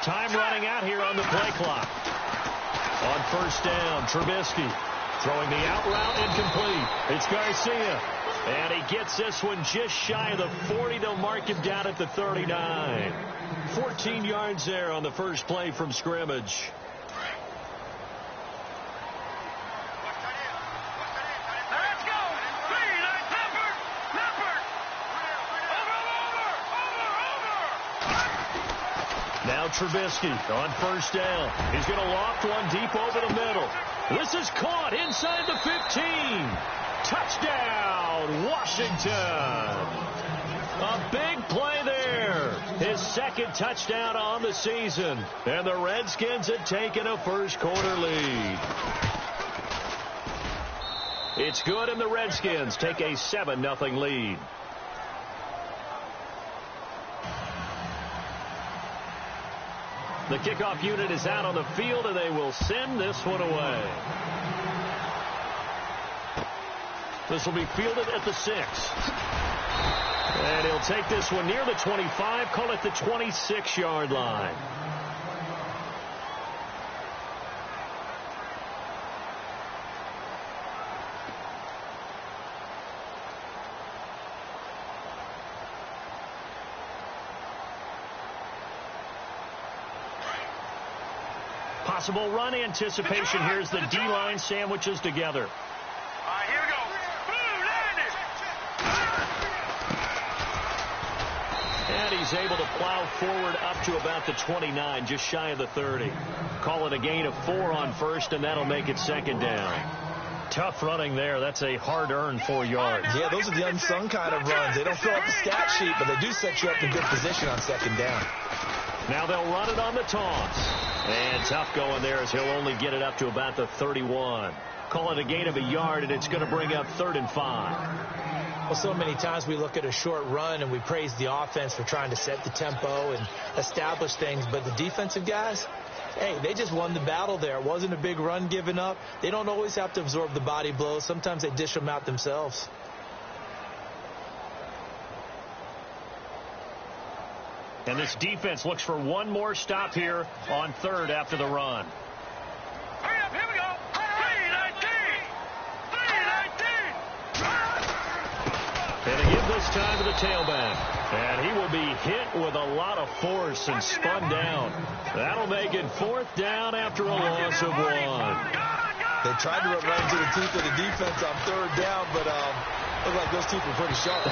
Time running out here on the play clock. On first down, Trubisky throwing the out route incomplete. It's Garcia. And he gets this one just shy of the 40. They'll mark him down at the 39. 14 yards there on the first play from scrimmage. Now Trubisky on first down. He's going to loft one deep over the middle. This is caught inside the 15. Touchdown, Washington. A big play there. His second touchdown on the season. And the Redskins had taken a first quarter lead. It's good, and the Redskins take a 7-0 lead. The kickoff unit is out on the field, and they will send this one away. This will be fielded at the 6. And he'll take this one near the 25, call it the 26-yard line. Possible run anticipation. Here's the D-line sandwiches together. Here we go. And he's able to plow forward up to about the 29, just shy of the 30. Call it a gain of 4 on first, and that'll make it second down. Tough running there. That's a hard-earned 4 yards. Yeah, those are the unsung kind of runs. They don't fill up the stat sheet, but they do set you up in good position on second down. Now they'll run it on the toss. And tough going there as he'll only get it up to about the 31. Call it a gain of a yard, and it's going to bring up 3rd and 5. Well, so many times we look at a short run and we praise the offense for trying to set the tempo and establish things. But the defensive guys, hey, they just won the battle there. It wasn't a big run given up. They don't always have to absorb the body blows. Sometimes they dish them out themselves. And this defense looks for one more stop here on 3rd after the run. Hurry up, here we go. 3-19. And they give this time to the tailback. And he will be hit with a lot of force and spun down. That'll make it 4th down after a loss of 1. They tried to run right into the teeth of the defense on 3rd down, but looked like those teeth were pretty sharp.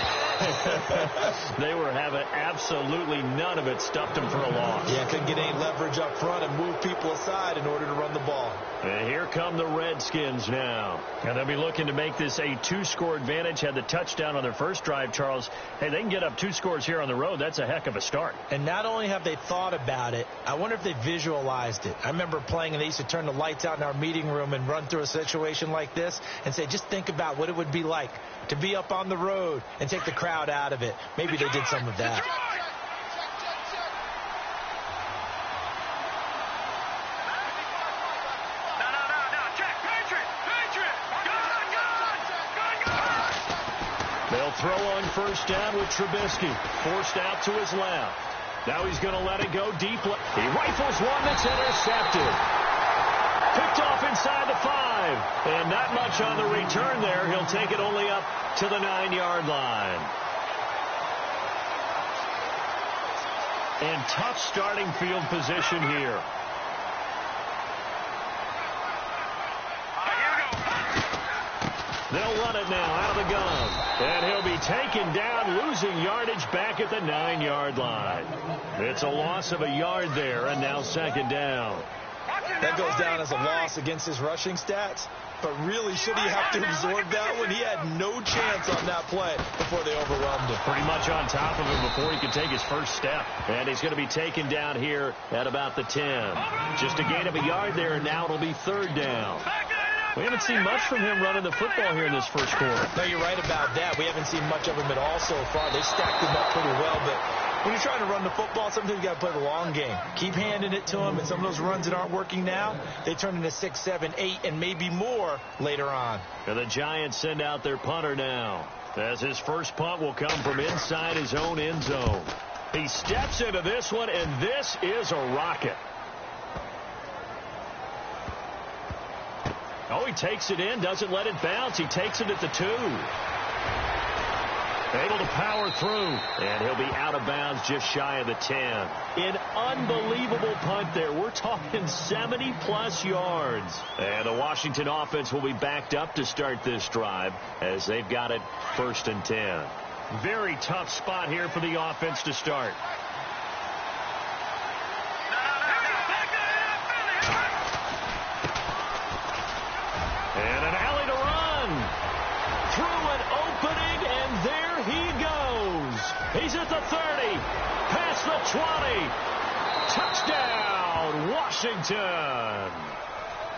They were having absolutely none of it. Stuffed them for a loss. Yeah, couldn't get any leverage up front and move people aside in order to run the ball. And here come the Redskins now. And they'll be looking to make this a 2-score advantage. Had the touchdown on their first drive, Charles. Hey, they can get up 2 scores here on the road. That's a heck of a start. And not only have they thought about it, I wonder if they visualized it. I remember playing, and they used to turn the lights out in our meeting room and run through a situation like this and say, just think about what it would be like to be up on the road and take the crowd out of it. Maybe they did some of that. They'll throw on first down with Trubisky. Forced out to his left. Now he's going to let it go deep. He rifles one that's intercepted. Picked off inside the 5. And not much on the return there. He'll take it only up to the 9-yard line. And tough starting field position here. They'll run it now out of the gun. And he'll be taken down, losing yardage back at the 9-yard line. It's a loss of a yard there, and now second down. That goes down as a loss against his rushing stats. But really, should he have to absorb that one? He had no chance on that play before they overwhelmed him. Pretty much on top of him before he could take his first step. And he's going to be taken down here at about the 10. Just a gain of a yard there, and now it'll be 3rd down. We haven't seen much from him running the football here in this first quarter. No, you're right about that. We haven't seen much of him at all so far. They stacked him up pretty well, but when you're trying to run the football, sometimes you got to play the long game. Keep handing it to him, and some of those runs that aren't working now, they turn into 6, 7, 8, and maybe more later on. And the Giants send out their punter now, as his first punt will come from inside his own end zone. He steps into this one, and this is a rocket. Oh, he takes it in, doesn't let it bounce. He takes it at the 2. Able to power through, and he'll be out of bounds just shy of the 10. An unbelievable punt there. We're talking 70-plus yards. And the Washington offense will be backed up to start this drive as they've got it 1st and 10. Very tough spot here for the offense to start. And an alley to run. Through an opening, and there he goes. He's at the 30, past the 20. Touchdown, Washington.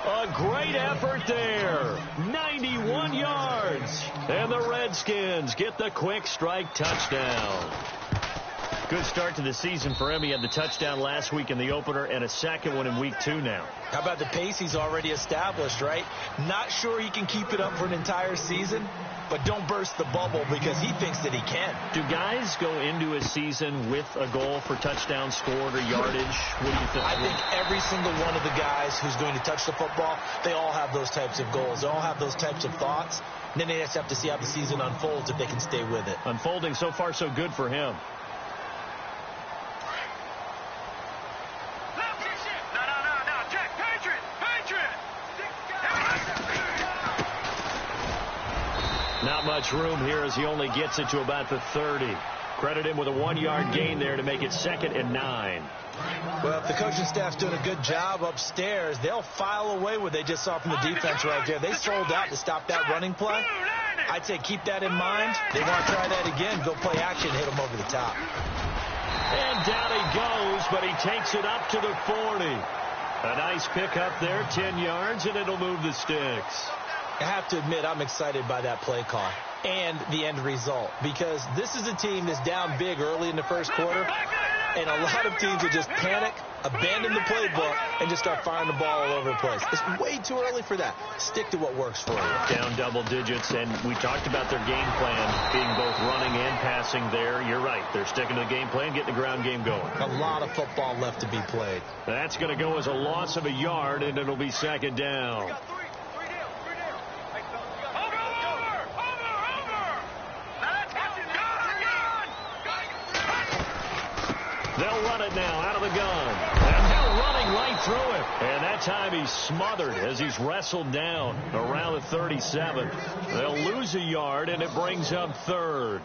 A great effort there. 91 yards. And the Redskins get the quick strike touchdown. Good start to the season for him. He had the touchdown last week in the opener and a second one in week 2 now. How about the pace he's already established, right? Not sure he can keep it up for an entire season, but don't burst the bubble because he thinks that he can. Do guys go into a season with a goal for touchdown scored or yardage? What do you think? I think every single one of the guys who's going to touch the football, they all have those types of goals. They all have those types of thoughts. And then they just have to see how the season unfolds if they can stay with it. Unfolding so far so good for him. Not much room here as he only gets it to about the 30. Credit him with a 1-yard gain there to make it 2nd and 9. Well, if the coaching staff's doing a good job upstairs, they'll file away what they just saw from the defense right there. They sold out to stop that running play. I'd say keep that in mind. They want to try that again. Go play action, hit them over the top. And down he goes, but he takes it up to the 40. A nice pickup there, 10 yards, and it'll move the sticks. I have to admit, I'm excited by that play call and the end result because this is a team that's down big early in the first quarter, and a lot of teams will just panic, abandon the playbook, and just start firing the ball all over the place. It's way too early for that. Stick to what works for you. Down double digits, and we talked about their game plan being both running and passing there. You're right. They're sticking to the game plan, getting the ground game going. A lot of football left to be played. That's going to go as a loss of a yard, and it'll be 2nd down. They'll run it now out of the gun. And they're running right through it. And that time he's smothered as he's wrestled down around the 37. They'll lose a yard, and it brings up 3rd.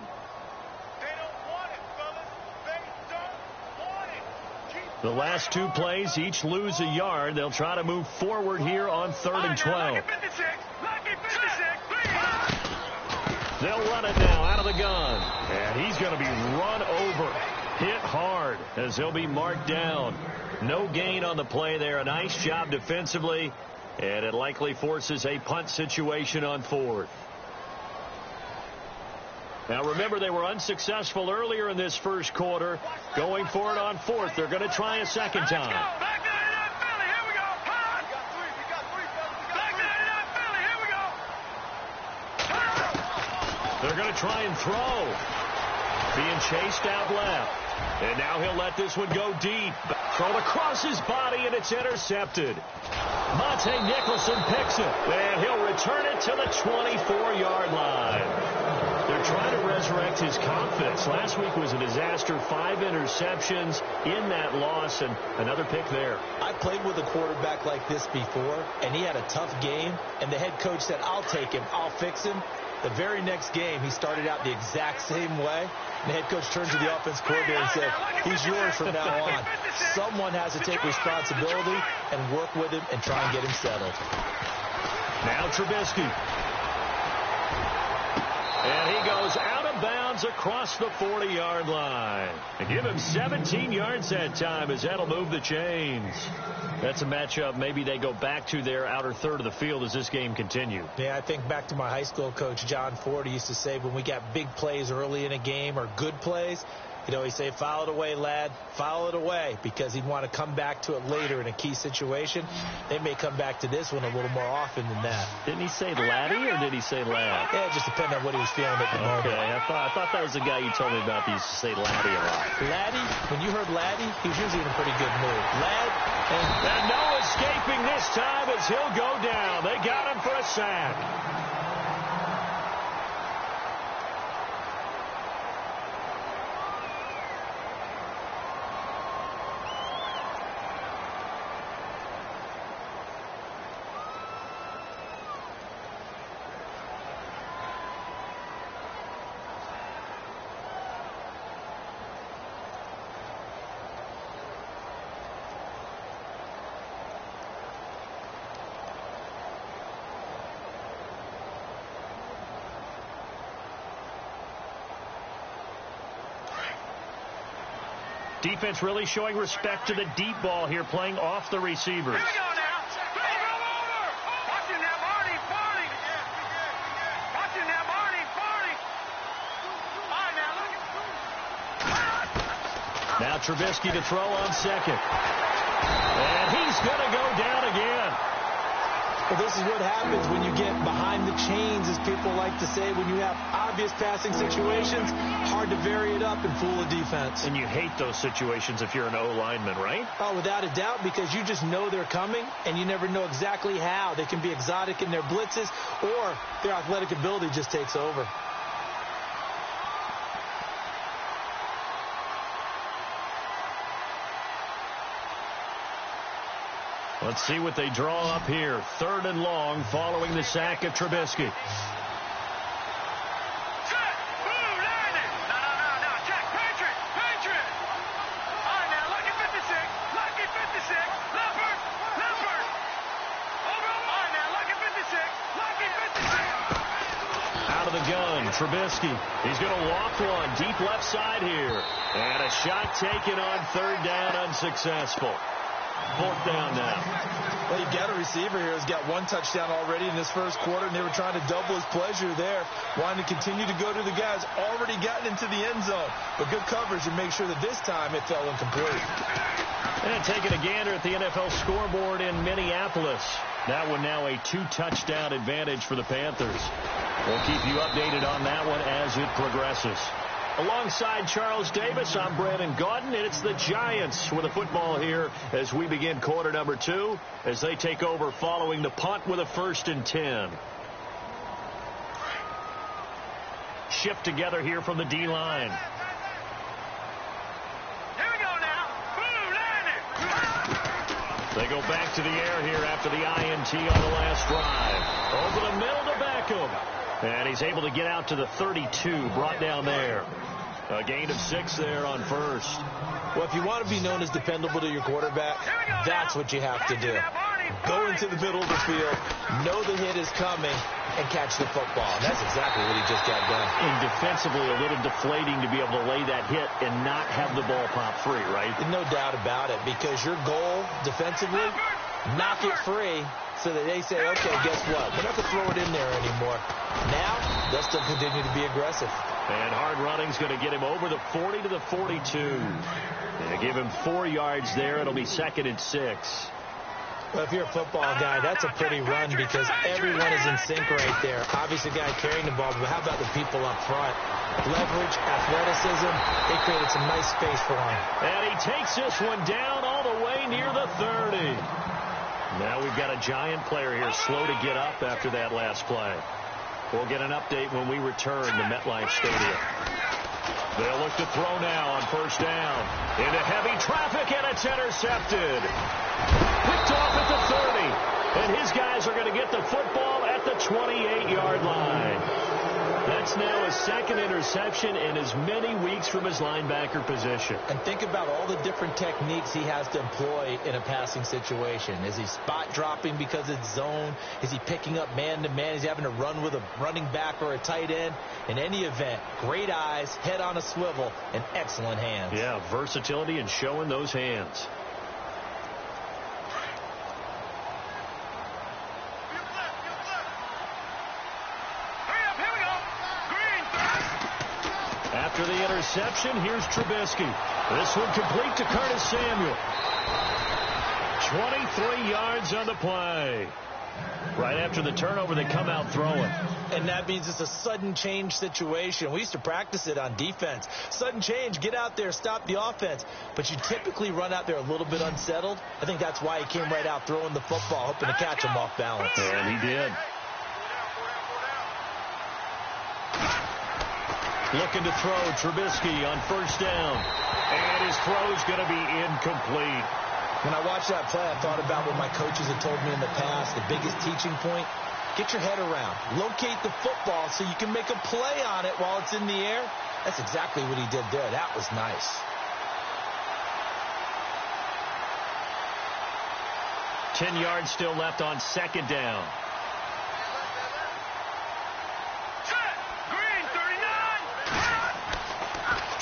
The last 2 plays each lose a yard. They'll try to move forward here on 3rd and 12. They'll run it now out of the gun. And he's going to be run over. Hit hard as he'll be marked down. No gain on the play there. A nice job defensively, and it likely forces a punt situation on 4th. Now remember, they were unsuccessful earlier in this first quarter. Going for it on 4th. They're going to try a second time. They're going to try and throw. Being chased out left. And now he'll let this one go deep. Thrown across his body, and it's intercepted. Monte Nicholson picks it. And he'll return it to the 24-yard line. They're trying to resurrect his confidence. Last week was a disaster. 5 interceptions in that loss, and another pick there. I played with a quarterback like this before, and he had a tough game, and the head coach said, I'll take him, I'll fix him. The very next game, he started out the exact same way. The head coach turned to the offense coordinator and said, he's yours from now on. Someone has to take responsibility and work with him and try and get him settled. Now Trubisky. And he goes out of bounds across the 40-yard line. And give him 17 yards that time as that'll move the chains. That's a matchup maybe they go back to their outer third of the field as this game continues. Yeah, I think back to my high school coach, John Ford. He used to say when we got big plays early in a game or good plays, You know, he say, file it away, lad. File it away, because he'd want to come back to it later in a key situation. They may come back to this one a little more often than that. Didn't he say laddie or did he say lad? Yeah, it just depended on what he was feeling at the moment. Okay, I thought that was the guy you told me about that used to say laddie a lot. Laddie, when you heard laddie, he was usually in a pretty good mood. Lad, and no escaping this time as he'll go down. They got him for a sack. Defense really showing respect to the deep ball here, playing off the receivers. Here we go now. Over. Watching that Barney. Watching that Barney. All right, now. Now Trubisky to throw on second. And he's going to go down again. Well, this is what happens when you get behind the chains, as people like to say. When you have obvious passing situations, hard to vary it up and fool a defense. And you hate those situations if you're an O-lineman, right? Oh, without a doubt, because you just know they're coming, and you never know exactly how. They can be exotic in their blitzes, or their athletic ability just takes over. Let's see what they draw up here. 3rd and long following the sack of Trubisky. Check. Boom, landed. No. Check. Patriot. All right, now. Lucky 56. Leopard. Over. All right, now. Lucky 56. Out of the gun, Trubisky. He's going to loft one deep left side here. And a shot taken on 3rd down, unsuccessful. 4th down now. Well, you've got a receiver here who's got 1 touchdown already in this first quarter, and they were trying to double his pleasure there, wanting to continue to go to the guys already gotten into the end zone. But good coverage and make sure that this time it fell incomplete. And taking a gander at the NFL scoreboard in Minneapolis. That one now a 2-touchdown advantage for the Panthers. We'll keep you updated on that one as it progresses. Alongside Charles Davis, I'm Brandon Gaudin, and it's the Giants with the football here as we begin quarter number 2 as they take over following the punt with a 1st and 10. Shift together here from the D-line. Here we go now. Boom, landed. They go back to the air here after the INT on the last drive. Over the middle to Beckham. And he's able to get out to the 32, brought down there. A gain of 6 there on 1st. Well, if you want to be known as dependable to your quarterback, that's what you have to do. Go into the middle of the field, know the hit is coming, and catch the football. And that's exactly what he just got done. And defensively, a little deflating to be able to lay that hit and not have the ball pop free, right? No doubt about it, because your goal defensively, knock it free so that they say, okay, guess what? We're not going to throw it in there anymore. Now, they'll still continue to be aggressive. And hard running's going to get him over the 40 to the 42. They give him 4 yards there. It'll be 2nd and 6. Well, if you're a football guy, that's a pretty run because everyone is in sync right there. Obviously, the guy carrying the ball, but how about the people up front? Leverage, athleticism, they created some nice space for him. And he takes this one down all the way near the 30. Now we've got a Giant player here slow to get up after that last play. We'll get an update when we return to MetLife Stadium. They'll look to throw now on 1st down. Into heavy traffic, and it's intercepted. Picked off at the 30. And his guys are going to get the football at the 28-yard line. That's now his 2nd interception in as many weeks from his linebacker position. And think about all the different techniques he has to employ in a passing situation. Is he spot dropping because it's zone? Is he picking up man-to-man? Is he having to run with a running back or a tight end? In any event, great eyes, head on a swivel, and excellent hands. Yeah, versatility and showing those hands. After the interception. Here's Trubisky. This one complete to Curtis Samuel. 23 yards on the play. Right after the turnover, they come out throwing. And that means it's a sudden change situation. We used to practice it on defense. Sudden change, get out there, stop the offense. But you typically run out there a little bit unsettled. I think that's why he came right out throwing the football, hoping to catch him off balance. And he did. Looking to throw, Trubisky on first down. And his throw's going to be incomplete. When I watched that play, I thought about what my coaches had told me in the past. The biggest teaching point, get your head around. Locate the football so you can make a play on it while it's in the air. That's exactly what he did there. That was nice. Ten yards still left on second down. Green, 39.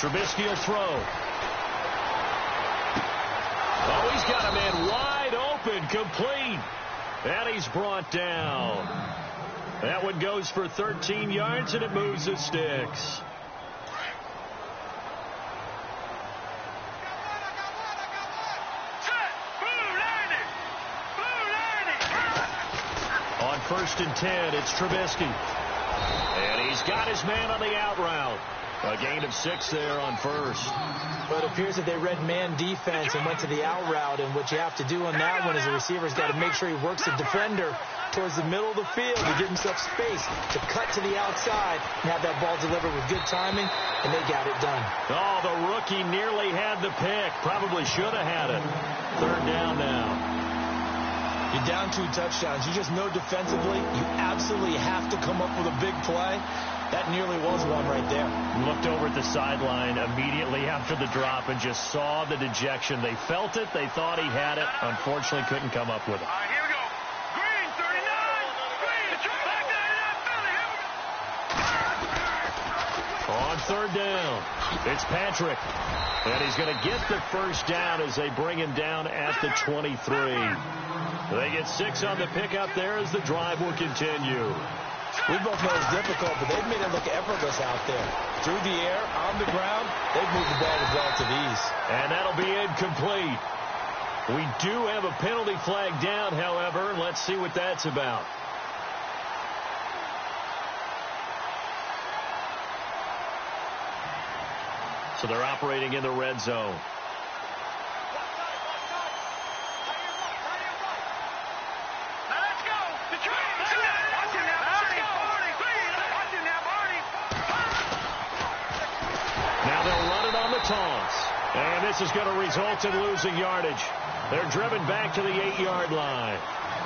Trubisky will throw. Oh, he's got a man wide open, complete. And he's brought down. That one goes for 13 yards, and it moves the sticks. On first and 10, it's Trubisky. And he's got his man on the out route. A gain of 6 there on first. But it appears that they read man defense and went to the out route. And what you have to do on that one is the receiver's got to make sure he works the defender towards the middle of the field to give himself space to cut to the outside and have that ball delivered with good timing, and they got it done. Oh, the rookie nearly had the pick. Probably should have had it. Third down now. You're down 2 touchdowns. You just know defensively you absolutely have to come up with a big play. That nearly was one right there. Looked over at the sideline immediately after the drop and just saw the dejection. They felt it. They thought he had it. Unfortunately, couldn't come up with it. All right, here we go. Green, 39. Green, back there. On third down, it's Patrick. And he's going to get the first down as they bring him down at the 23. They get 6 on the pickup there as the drive will continue. We both know it's difficult, but they've made it look effortless out there. Through the air, on the ground, they've moved the ball with relative ease. And that'll be incomplete. We do have a penalty flag down, however, and let's see what that's about. So they're operating in the red zone. Toss. And this is going to result in losing yardage. They're driven back to the 8-yard line.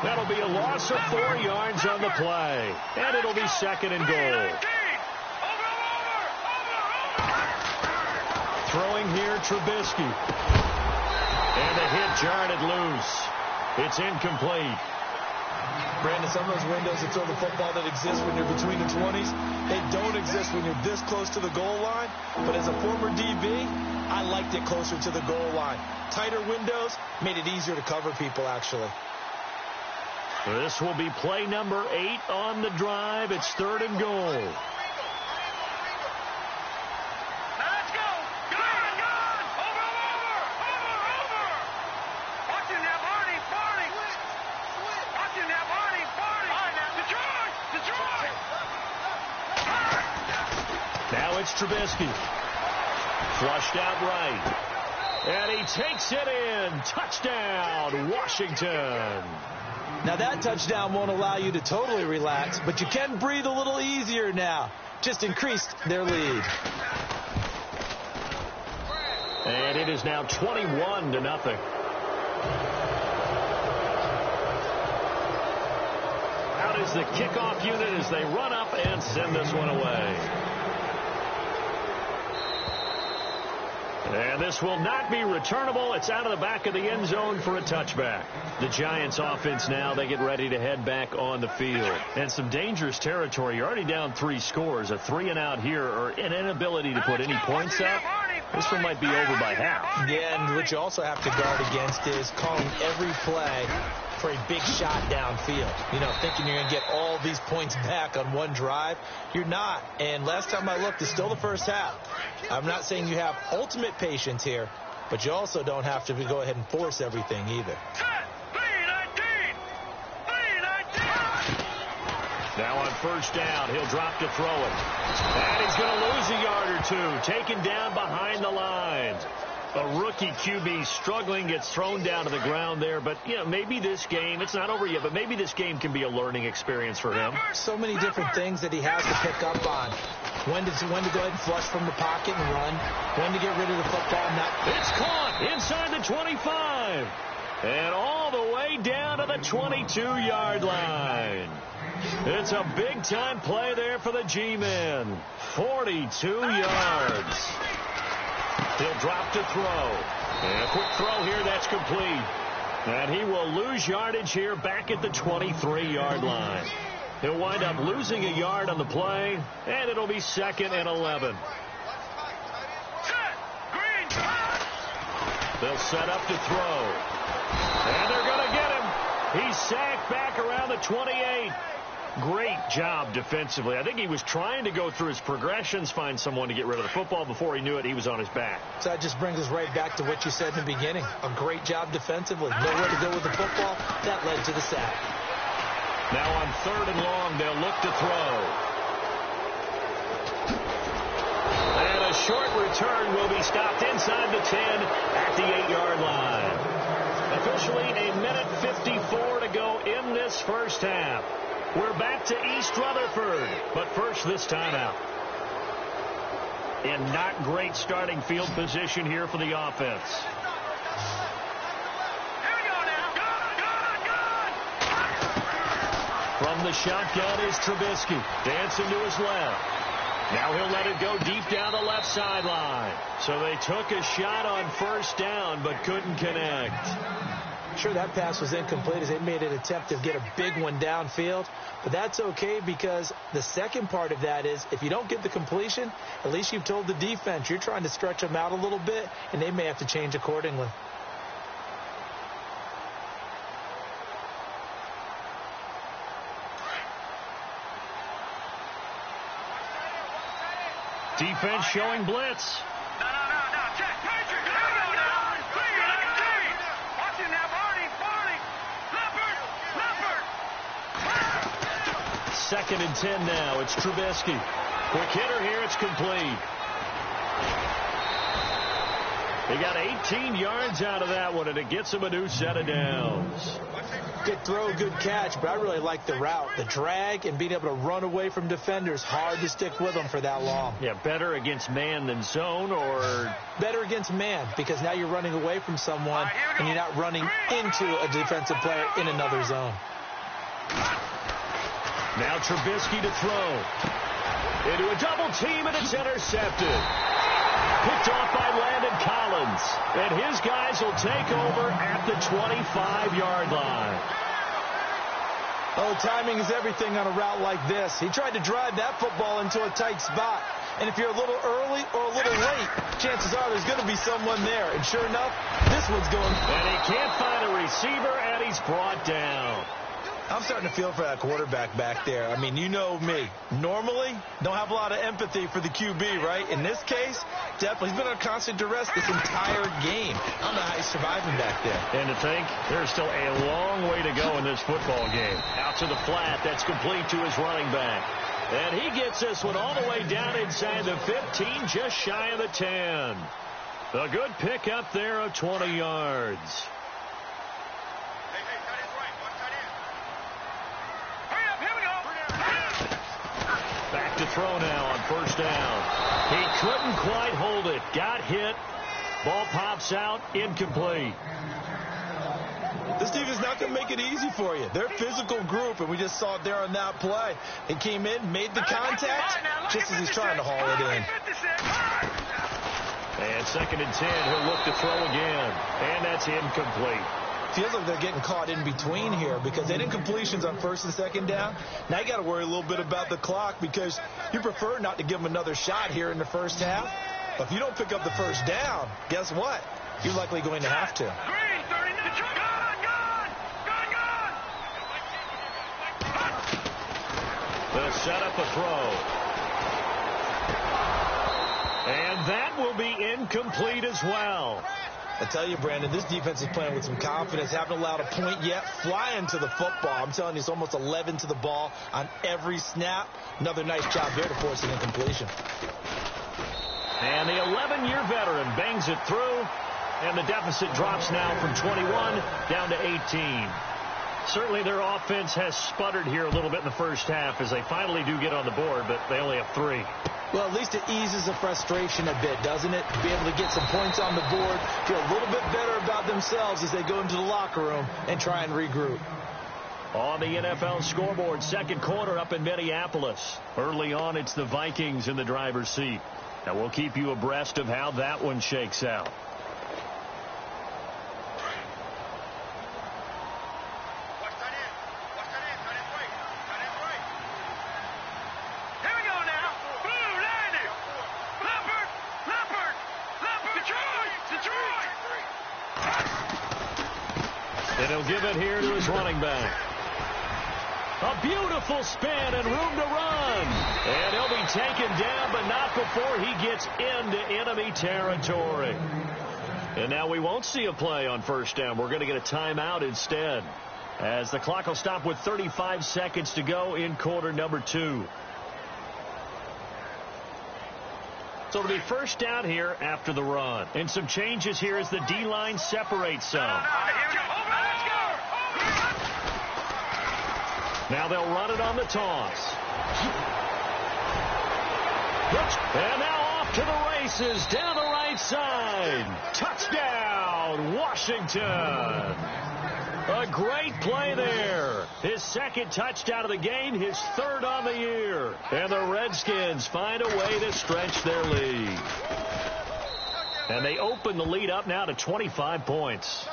That'll be a loss of 4 yards on the play. And it'll be second and goal. Throwing here, Trubisky. And the hit jarred it loose. It's incomplete. Brandon, some of those windows to throw the football that exist when you're between the 20s, they don't exist when you're this close to the goal line. But as a former DB, I liked it closer to the goal line. Tighter windows made it easier to cover people, actually. This will be play number 8 on the drive. It's third and goal. Now it's Trubisky. Flushed out right. And he takes it in. Touchdown, Washington. Now that touchdown won't allow you to totally relax, but you can breathe a little easier now. Just increased their lead. And it is now 21-0. Out is the kickoff unit as they run up and send this one away. And this will not be returnable. It's out of the back of the end zone for a touchback. The Giants offense now, they get ready to head back on the field. And some dangerous territory. You're already down 3 scores. A 3-and-out here or an inability to put any points up. This one might be over by half. Yeah, and what you also have to guard against is calling every play for a big shot downfield. You know, thinking you're going to get all these points back on one drive. You're not. And last time I looked, it's still the first half. I'm not saying you have ultimate patience here, but you also don't have to go ahead and force everything either. Now on first down, he'll drop to throw it. And he's going to lose a yard or two, taken down behind the line. A rookie QB struggling, gets thrown down to the ground there. But, you know, maybe this game, it's not over yet, but maybe this game can be a learning experience for him. So many different things that he has to pick up on. When to go ahead and flush from the pocket and run. When to get rid of the football. It's caught inside the 25. And all the way down to the 22-yard line. It's a big-time play there for the G-men. 42 yards. He'll drop to throw. And a quick throw here, that's complete. And he will lose yardage here back at the 23-yard line. He'll wind up losing a yard on the play, and it'll be 2nd and 11. They'll set up to throw. And they're going to get him. He's sacked back around the 28. Great job defensively. I think he was trying to go through his progressions, find someone to get rid of the football. Before he knew it, he was on his back. So that just brings us right back to what you said in the beginning. A great job defensively. Nowhere to go with the football. That led to the sack. Now on 3rd and long, they'll look to throw. And a short return will be stopped inside the 10 at the 8-yard line. Officially a minute 54 to go in this first half. We're back to East Rutherford, but first this timeout. In not great starting field position here for the offense. Here we go now. From the shotgun is Trubisky, dancing to his left. Now he'll let it go deep down the left sideline. So they took a shot on first down, but couldn't connect. Sure, that pass was incomplete as they made an attempt to get a big one downfield. But that's okay because the second part of that is if you don't get the completion, at least you've told the defense you're trying to stretch them out a little bit, and they may have to change accordingly. Defense showing blitz. No. Check. Patrick. Here we go now. Clear. Watch him now. Barney. Leopard. 2nd and 10 now. It's Trubisky. Quick hitter here. It's complete. He got 18 yards out of that one, and it gets him a new set of downs. Good throw, good catch, but I really like the route. The drag and being able to run away from defenders. Hard to stick with them for that long. Yeah, better against man than zone, or better against man because now you're running away from someone and you're not running into a defensive player in another zone. Now Trubisky to throw. Into a double team, and it's intercepted. Picked off by Landon Collins. And his guys will take over at the 25-yard line. Oh, timing is everything on a route like this. He tried to drive that football into a tight spot. And if you're a little early or a little late, chances are there's going to be someone there. And sure enough, this one's going. And he can't find a receiver, and he's brought down. I'm starting to feel for that quarterback back there. I mean, you know me. Normally, don't have a lot of empathy for the QB, right? In this case, definitely. He's been under constant duress this entire game. I don't know how he's surviving back there. And to think, there's still a long way to go in this football game. Out to the flat, that's complete to his running back. And he gets this one all the way down inside the 15, just shy of the 10. A good pick up there of 20 yards. Back to throw now on first down. He couldn't quite hold it. Got hit. Ball pops out. Incomplete. This defense is not going to make it easy for you. They're a physical group, and we just saw it there on that play. He came in, made the contact, just as he's trying to haul it in. And 2nd and 10. He'll look to throw again. And that's incomplete. Feels like they're getting caught in between here because they didn't completions on 1st and 2nd down. Now you got to worry a little bit about the clock because you prefer not to give them another shot here in the first half. But if you don't pick up the first down, guess what? You're likely going to have to. They'll set up a throw. And that will be incomplete as well. I tell you, Brandon, this defense is playing with some confidence. Haven't allowed a point yet. Flying to the football. I'm telling you, it's almost 11 to the ball on every snap. Another nice job there to force an incompletion. And the 11-year veteran bangs it through. And the deficit drops now from 21 down to 18. Certainly their offense has sputtered here a little bit in the first half as they finally do get on the board, but they only have 3. Well, at least it eases the frustration a bit, doesn't it? Be able to get some points on the board, feel a little bit better about themselves as they go into the locker room and try and regroup. On the NFL scoreboard, second quarter up in Minneapolis. Early on, it's the Vikings in the driver's seat. Now we'll keep you abreast of how that one shakes out. And he'll give it here to his running back. A beautiful spin and room to run. And he'll be taken down, but not before he gets into enemy territory. And now we won't see a play on first down. We're going to get a timeout instead, as the clock will stop with 35 seconds to go in quarter number 2. So it'll be first down here after the run. And some changes here as the D-line separates some. Now they'll run it on the toss. And now off to the races down the right side. Touchdown, Washington. A great play there. His second touchdown of the game, his third on the year. And the Redskins find a way to stretch their lead. And they open the lead up now to 25 points.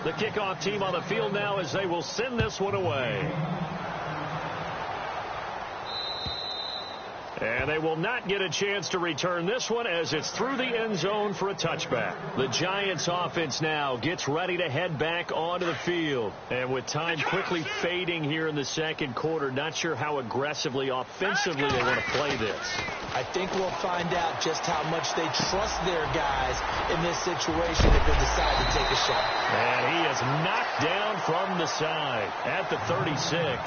The kickoff team on the field now as they will send this one away. And they will not get a chance to return this one as it's through the end zone for a touchback. The Giants offense now gets ready to head back onto the field. And with time quickly fading here in the second quarter, not sure how aggressively, offensively they want to play this. I think we'll find out just how much they trust their guys in this situation if they decide to take a shot. And he is knocked down from the side at the 36.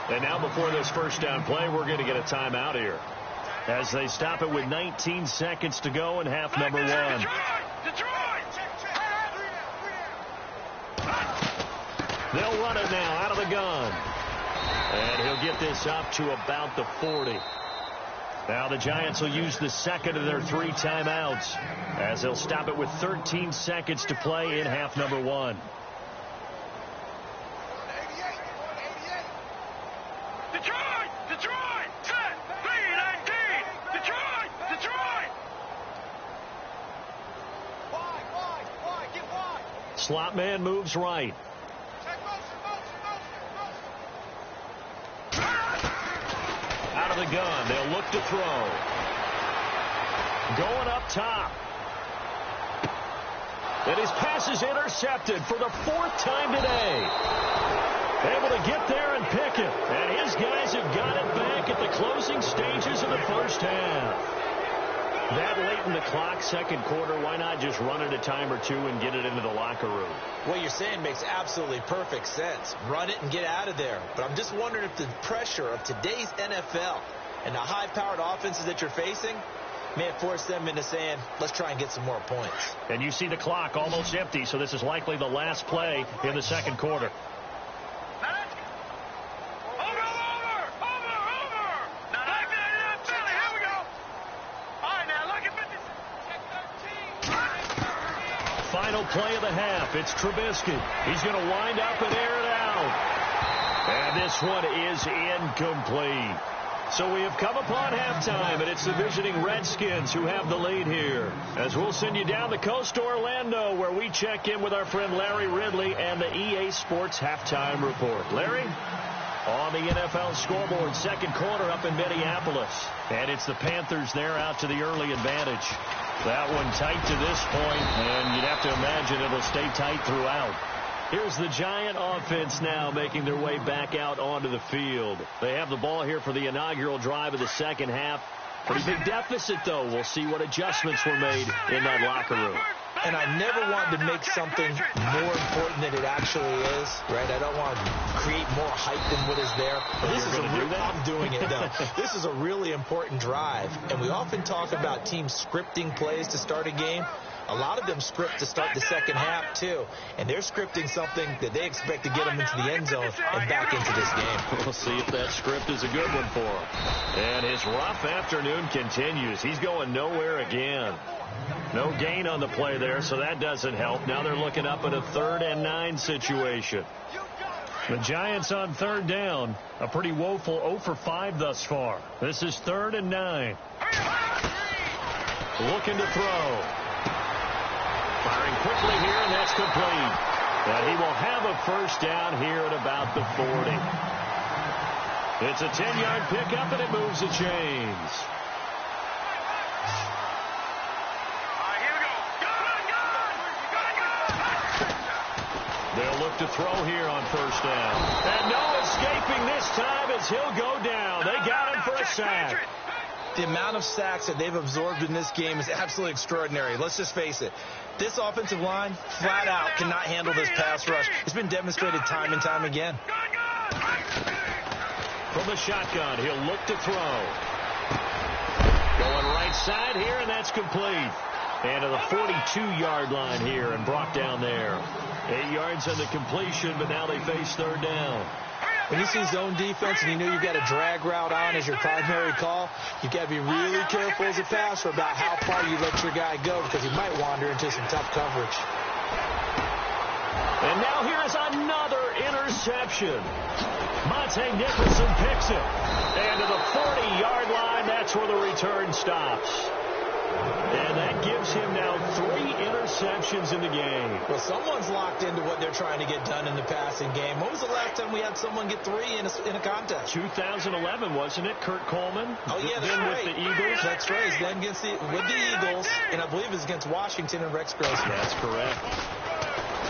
And now before this first down play, we're going to get a timeout here as they stop it with 19 seconds to go in half number 1. They'll run it now out of the gun. And he'll get this up to about the 40. Now the Giants will use the second of their 3 timeouts as they'll stop it with 13 seconds to play in half number 1. Slot man moves right. Out of the gun. They'll look to throw. Going up top. And his pass is intercepted for the 4th time today. Able to get there and pick it. And his guys have got it back at the closing stages of the first half. That late in the clock, second quarter, why not just run it a time or two and get it into the locker room? What you're saying makes absolutely perfect sense. Run it and get out of there. But I'm just wondering if the pressure of today's NFL and the high-powered offenses that you're facing may have forced them into saying, let's try and get some more points. And you see the clock almost empty, so this is likely the last play in the second quarter. Final play of the half. It's Trubisky. He's going to wind up and air it out. And this one is incomplete. So we have come upon halftime, and it's the visiting Redskins who have the lead here. As we'll send you down the coast to Orlando, where we check in with our friend Larry Ridley and the EA Sports Halftime Report. Larry? On the NFL scoreboard, second quarter up in Minneapolis. And it's the Panthers there out to the early advantage. That one tight to this point, and you'd have to imagine it'll stay tight throughout. Here's the Giant offense now making their way back out onto the field. They have the ball here for the inaugural drive of the second half. Pretty big deficit, though. We'll see what adjustments were made in that locker room. And I never wanted to make something more important than it actually is, right? I don't want to create more hype than what is there. But this is I'm doing it, though. This is a really important drive. And we often talk about teams scripting plays to start a game. A lot of them script to start the second half, too. And they're scripting something that they expect to get them into the end zone and back into this game. We'll see if that script is a good one for him. And his rough afternoon continues. He's going nowhere again. No gain on the play there, so that doesn't help. Now they're looking up at a 3rd and 9 situation. The Giants on 3rd down. A pretty woeful 0 for 5 thus far. This is 3rd and 9. Looking to throw. Firing quickly here, and that's complete. But he will have a first down here at about the 40. It's a 10-yard pickup, and it moves the chains. They'll look to throw here on first down. And no escaping this time as he'll go down. They got him for a sack. The amount of sacks that they've absorbed in this game is absolutely extraordinary. Let's just face it. This offensive line, flat out, cannot handle this pass rush. It's been demonstrated time and time again. From the shotgun, he'll look to throw. Going right side here, and that's complete. And to the 42-yard line here and brought down there. 8 yards on the completion, but now they face 3rd down. When you see zone defense and you know you've got a drag route on as your primary call, you've got to be really careful as a passer about how far you let your guy go because he might wander into some tough coverage. And now here is another interception. Monte Nicholson picks it. And to the 40-yard line, that's where the return stops. And that gives him now 3 interceptions in the game. Well, someone's locked into what they're trying to get done in the passing game. When was the last time we had someone get 3 in a contest? 2011, wasn't it? Kurt Coleman? Oh, yeah, that's then right. With the Eagles? That's right. He's then with the Eagles, and I believe it's against Washington and Rex Grossman. That's correct.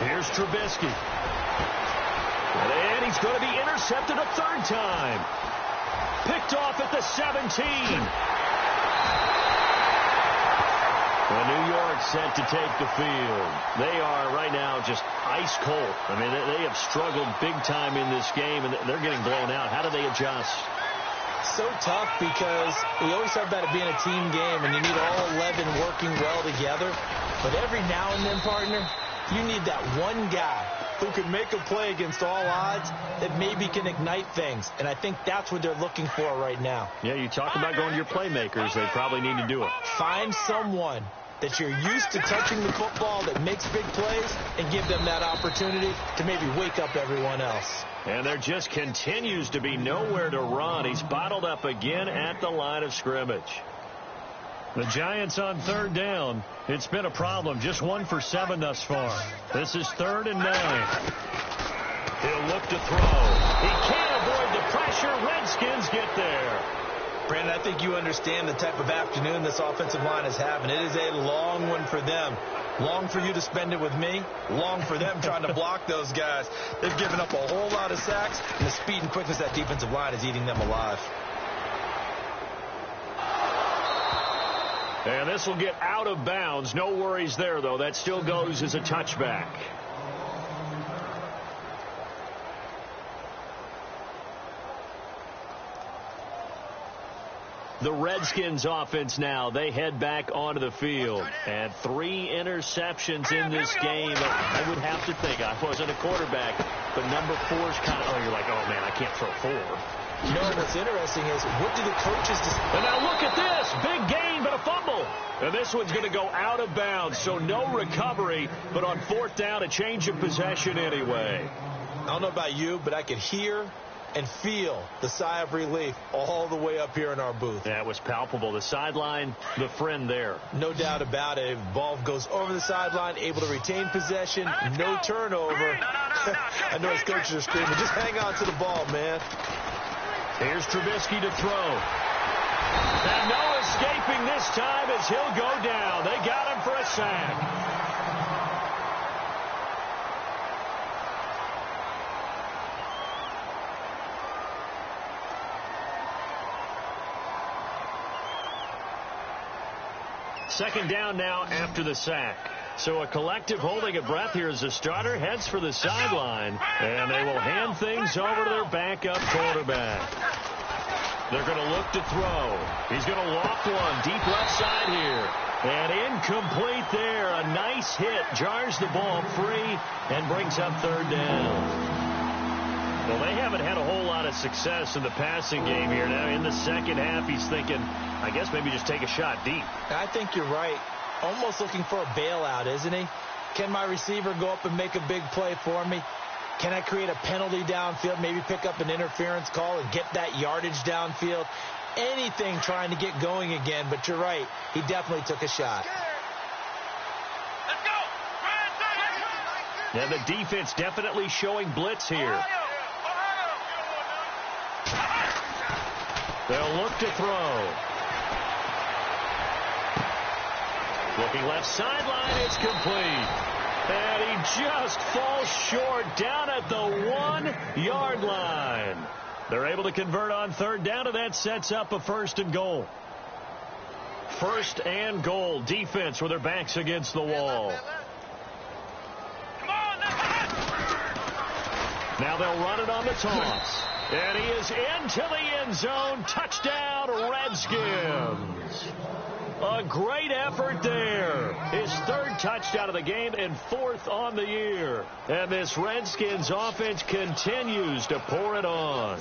Here's Trubisky. And he's going to be intercepted a 3rd time. Picked off at the 17. Well, New York set to take the field. They are right now just ice cold. I mean, they have struggled big time in this game, and they're getting blown out. How do they adjust? So tough because we always talk about it being a team game, and you need all 11 working well together. But every now and then, partner, you need that one guy who can make a play against all odds that maybe can ignite things. And I think that's what they're looking for right now. Yeah, you talk about going to your playmakers. They probably need to do it. Find someone that you're used to touching the football that makes big plays and give them that opportunity to maybe wake up everyone else. And there just continues to be nowhere to run. He's bottled up again at the line of scrimmage. The Giants on 3rd down. It's been a problem. Just 1 for 7 thus far. This is 3rd and 9. He'll look to throw. He can't avoid the pressure. Redskins get there. Brandon, I think you understand the type of afternoon this offensive line is having. It is a long one for them. Long for you to spend it with me. Long for them trying to block those guys. They've given up a whole lot of sacks, and the speed and quickness of that defensive line is eating them alive. And this will get out of bounds. No worries there, though. That still goes as a touchback. The Redskins offense now, they head back onto the field. And 3 interceptions in this game. I would have to think, I wasn't a quarterback, but number 4's kind of, you're like, oh man, I can't throw 4. You know, what's interesting is, what do the coaches decide? And now look at this, big gain, but a fumble. And this one's going to go out of bounds, so no recovery, but on 4th down, a change of possession anyway. I don't know about you, but I could hear and feel the sigh of relief all the way up here in our booth. That was palpable. The sideline, the friend there. No doubt about it. Ball goes over the sideline, able to retain possession, no turnover. I know his coaches are screaming, just hang on to the ball, man. Here's Trubisky to throw. And no escaping this time as he'll go down. They got him for a sack. Second down now after the sack. So a collective holding of breath here as the starter heads for the sideline, and they will hand things over to their backup quarterback. They're going to look to throw. He's going to loft one deep left side here. And incomplete there. A nice hit. Jars the ball free and brings up third down. Well, they haven't had a whole lot of success in the passing game here. Now in the second half, he's thinking, I guess maybe just take a shot deep. I think you're right. Almost looking for a bailout, isn't he? Can my receiver go up and make a big play for me? Can I create a penalty downfield, maybe pick up an interference call and get that yardage downfield? Anything trying to get going again, but you're right. He definitely took a shot. Let's go! Yeah, the defense definitely showing blitz here. They'll look to throw. Looking left sideline, it's complete. And he just falls short down at the 1-yard line. They're able to convert on third down, and that sets up a first and goal. First and goal. Defense with their backs against the wall. Now they'll run it on the toss. And he is into the end zone. Touchdown, Redskins. A great effort there. His third touchdown of the game and fourth on the year. And this Redskins offense continues to pour it on.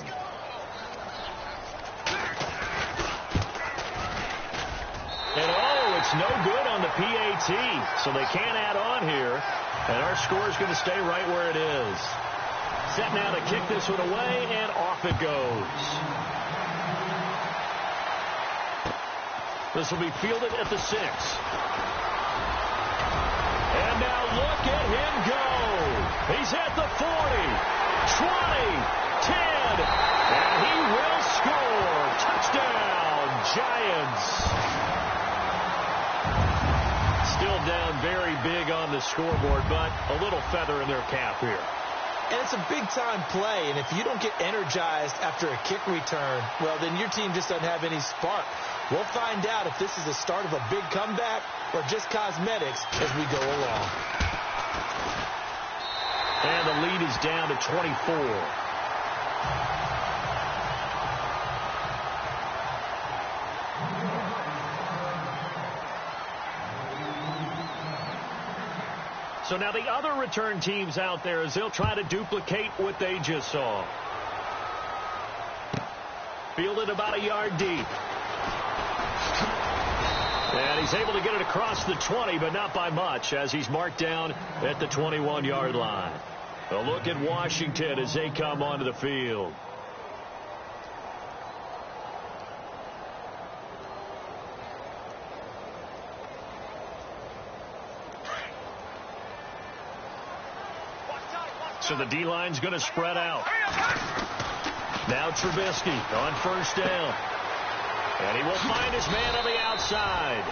And oh, it's no good on the PAT. So they can't add on here. And our score is going to stay right where it is. Set now to kick this one away, and off it goes. This will be fielded at the 6. And now look at him go. He's at the 40, 20, 10, and he will score. Touchdown, Giants. Still down very big on the scoreboard, but a little feather in their cap here. And it's a big-time play, and if you don't get energized after a kick return, well, then your team just doesn't have any spark. We'll find out if this is the start of a big comeback or just cosmetics as we go along. And the lead is down to 24. So now the other return teams out there as they'll try to duplicate what they just saw. Fielded about a yard deep. And he's able to get it across the 20, but not by much as he's marked down at the 21-yard line. A look at Washington as they come onto the field. So the D-line's going to spread out. Now Trubisky on first down. And he will find his man on the outside.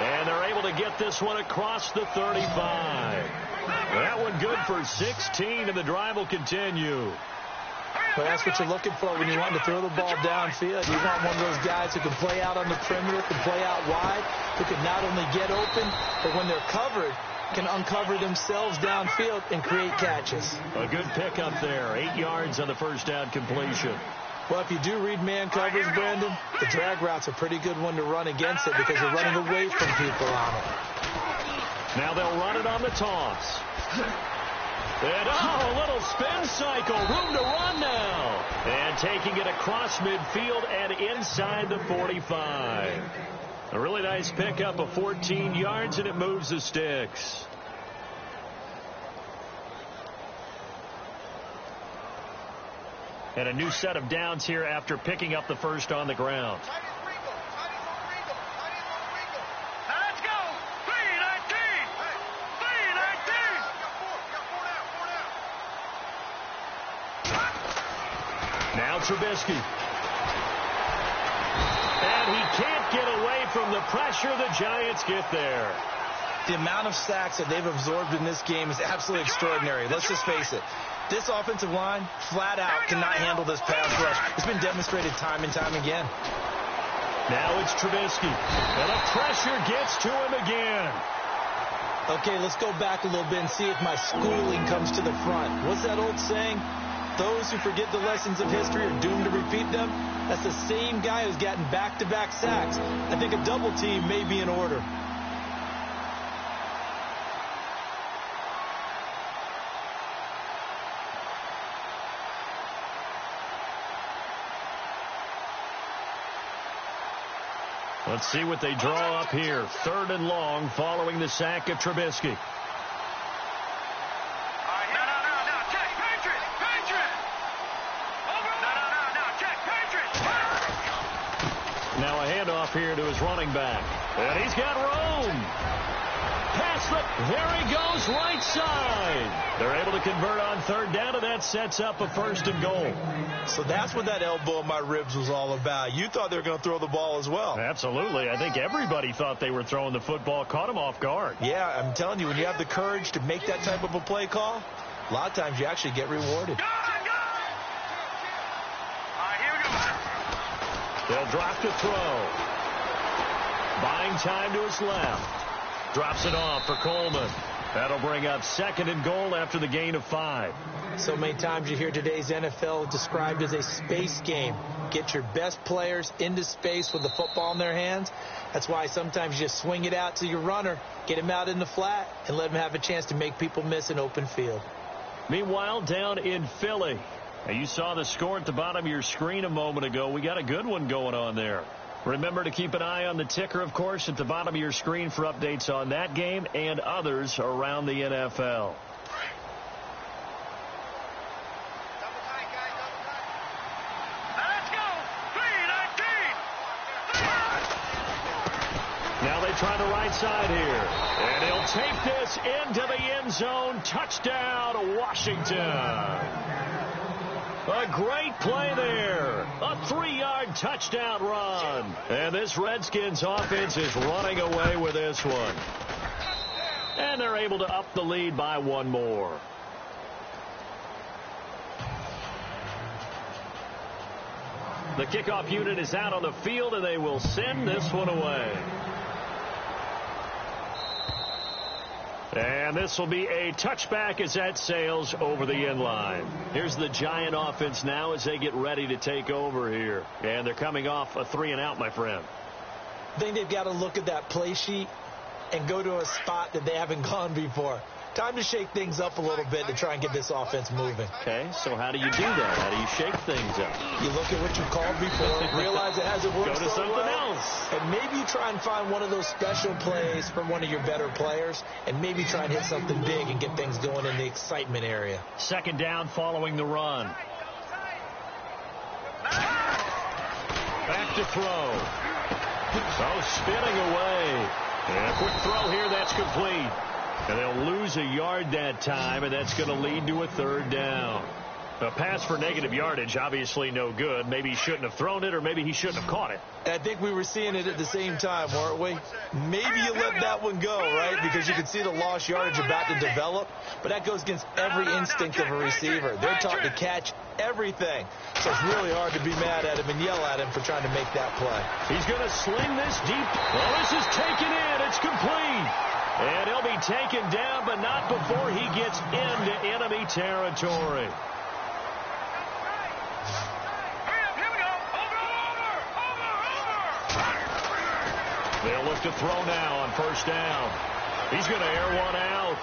And they're able to get this one across the 35. That one good for 16, and the drive will continue. Well, that's what you're looking for when you want to throw the ball downfield. You want one of those guys who can play out on the perimeter, can play out wide, who can not only get open, but when they're covered, can uncover themselves downfield and create catches. A good pickup there. 8 yards on the first down completion. Well, if you do read man coverage, Brandon, the drag route's a pretty good one to run against it because you're running away from people on it. Now they'll run it on the toss. And, oh, a little spin cycle. Room to run now. And taking it across midfield and inside the 45. A really nice pickup of 14 yards, and it moves the sticks. And a new set of downs here after picking up the first on the ground. Let's go! 3-19! 3-19! Now Trubisky. And he can't get away from the pressure. The Giants get there. The amount of sacks that they've absorbed in this game is absolutely extraordinary. Let's just face it. This offensive line, flat out, cannot handle this pass rush. It's been demonstrated time and time again. Now it's Trubisky. And the pressure gets to him again. Okay, let's go back a little bit and see if my schooling comes to the front. What's that old saying? Those who forget the lessons of history are doomed to repeat them. That's the same guy who's gotten back-to-back sacks. I think a double team may be in order. Let's see what they draw up here. 3rd and long following the sack of Trubisky. Now a handoff here to his running back. And he's got room. There he goes, right side. They're able to convert on 3rd down, and that sets up a 1st and goal. So that's what that elbow in my ribs was all about. You thought they were going to throw the ball as well. Absolutely. I think everybody thought they were throwing the football, caught him off guard. Yeah, I'm telling you, when you have the courage to make that type of a play call, a lot of times you actually get rewarded. They'll drop to throw. Buying time to his left. Drops it off for Coleman. That'll bring up 2nd and goal after the gain of 5. So many times you hear today's NFL described as a space game. Get your best players into space with the football in their hands. That's why sometimes you just swing it out to your runner, get him out in the flat, and let him have a chance to make people miss an open field. Meanwhile, down in Philly. Now, you saw the score at the bottom of your screen a moment ago. We got a good one going on there. Remember to keep an eye on the ticker, of course, at the bottom of your screen for updates on that game and others around the NFL. Now they try the right side here. And he'll take this into the end zone. Touchdown, Washington. A great play there. A 3-yard touchdown run. And this Redskins offense is running away with this one. And they're able to up the lead by 1 more. The kickoff unit is out on the field, and they will send this one away. And this will be a touchback as that sails over the end line. Here's the Giant offense now as they get ready to take over here. And they're coming off a 3-and-out, my friend. I think they've got to look at that play sheet and go to a spot that they haven't gone before. Time to shake things up a little bit to try and get this offense moving. Okay, so how do you do that? How do you shake things up? You look at what you called before, realize it hasn't worked. Go to something else. And maybe you try and find one of those special plays from one of your better players, and maybe try and hit something big and get things going in the excitement area. 2nd down following the run. Back to throw. So spinning away. And a quick throw here, that's complete. And they'll lose a yard that time, and that's going to lead to a 3rd down. A pass for negative yardage, obviously no good. Maybe he shouldn't have thrown it, or maybe he shouldn't have caught it. I think we were seeing it at the same time, weren't we? Maybe you let that one go, right? Because you can see the lost yardage about to develop. But that goes against every instinct of a receiver. They're taught to catch everything. So it's really hard to be mad at him and yell at him for trying to make that play. He's going to sling this deep. Well, this is taken in. It's complete. And he'll be taken down, but not before he gets into enemy territory. They'll look to throw now on 1st down. He's going to air one out.